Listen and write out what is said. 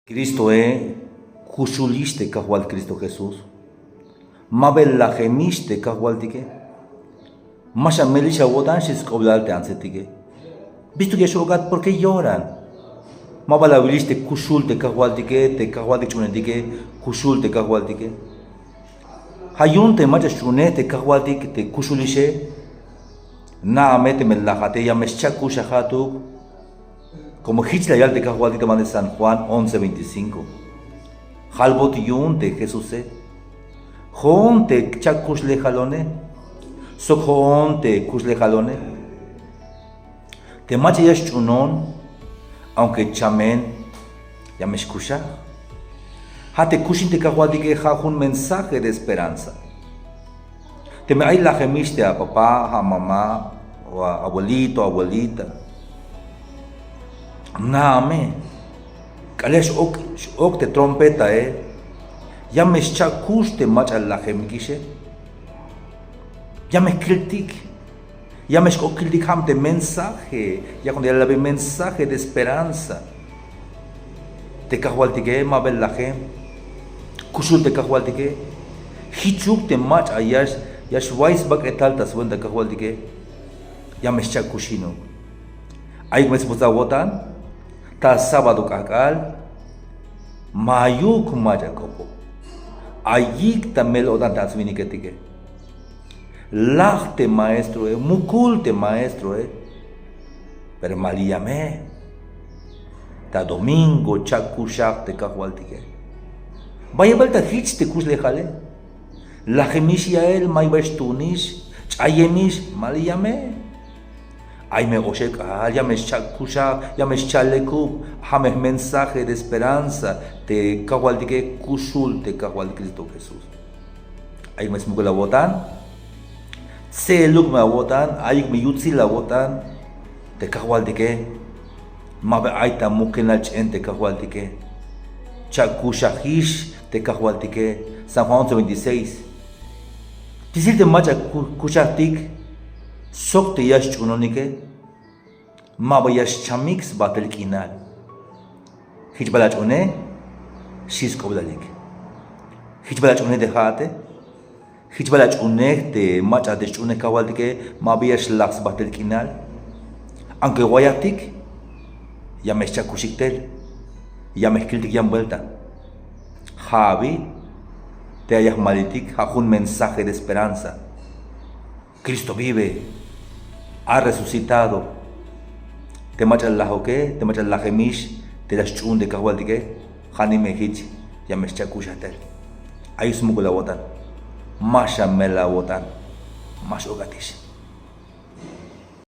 Cristo kushuliste kahwal Cristo Jesús. Mabel la gemiste kahwal tike. Masha melisha wodan shis koblal te ansetike. Visto que shogat porque lloran. Mabala viliste kushul te kahwal tike, te kahwal te chunetike, kushul te kahwal tike. Hayun te macha chunete kahwal tike te kushulishe. Na mete melajate ya mescha kushahatu. Como Hichla yal de Cajualtita de San Juan 11:25. Halbot yun te Jesús. Jon te chakush le jalone. Sokjon te kush le jalone. Te macha yash chunon, aunque chamen ya me escucha. Hate kushin te Cajualti que ja un mensaje de esperanza. Te me hay la gemiste a papá, a mamá, o a abuelito, abuelita. Name, kalesh ok te trompeta ya me chakuste macha la gemkishe, ya me critic, ya me critic ham de mensaje, ya cuando ya la ve mensaje de esperanza, te cajualtique mabel la gem, kushul te cajualtique, hichuk te macha yash wais baketaltas wenda cajualtique, ya me chakushino, ahí me se puso votan. Ta sábado kakal mayuk maja kopo ayik tamel odan tasvini ketike lagte maestro mukulte maestro pero maliyame ta domingo chakushak te kahwaltike vaya vuelta hich te kush lejale la gemishia el maybestunish chayemish maliyame ay me oshek, ya me chakusha, ya me chaleku, hame mensaje de esperanza, te cahualtique kushul, te cahual Cristo Jesús. Ay me smugo la botan, se luk me botan, ay me yutsi la botan, te cahualtique, mabe aita mukenach en te cahualtique, chakusha hish, te cahualtique, San Juan 11:26. Dice te macha kushatik, sok te yash chunonike, maba yash chamix batel kinal. Hijbalach une, shis koblalik. Hijbalach une dejate, hijbalach une te macha de chune kawaldike, maba yash lax batel kinal. Aunque guayatik, ya me chakushiktel, ya me skiltik yan vuelta. Javi, te hayas malitik, ha un mensaje de esperanza. Cristo vive, ha resucitado. Te machal la joque, te machal la gemish, te las chun de cahualtique, hani me hich, ya me chakushatel. Ahí smugo la botan, masha me la botan, mas ogatish.